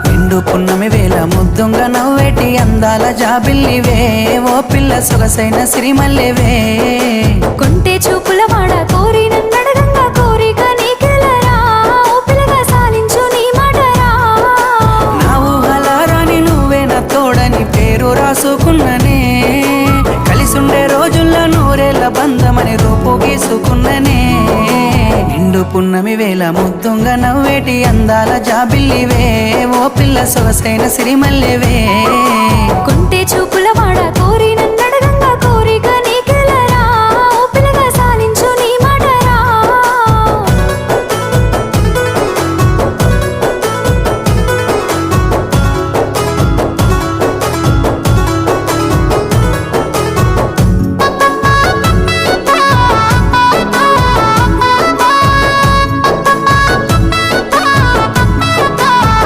నిండు పున్నమి వేళ ముద్దుంగ నవ్వేటి అందాల జాబిల్లివే ఓ పిల్ల సొగసైన సిరిమల్లెవే కొంటే చూపుల వాడ కోరి నన్నడగంగా కోరిక నీకెలరా ఓ పిల్లగా సాలించు నీ మాటరా నా ఊహలారాని నువ్వే నా తోడని పేరు రాసుకున్ననే కలిసుండే రోజుల్లో నూరేళ్ల బంధమని రూపు గీసుకున్ననే నిండు పున్నమి వేళ ముద్దుంగ నవ్వేటి అందాల జాబిల్లివే ఓ పిల్ల సొగసైన సిరిమల్లెవే కొంటే చూపు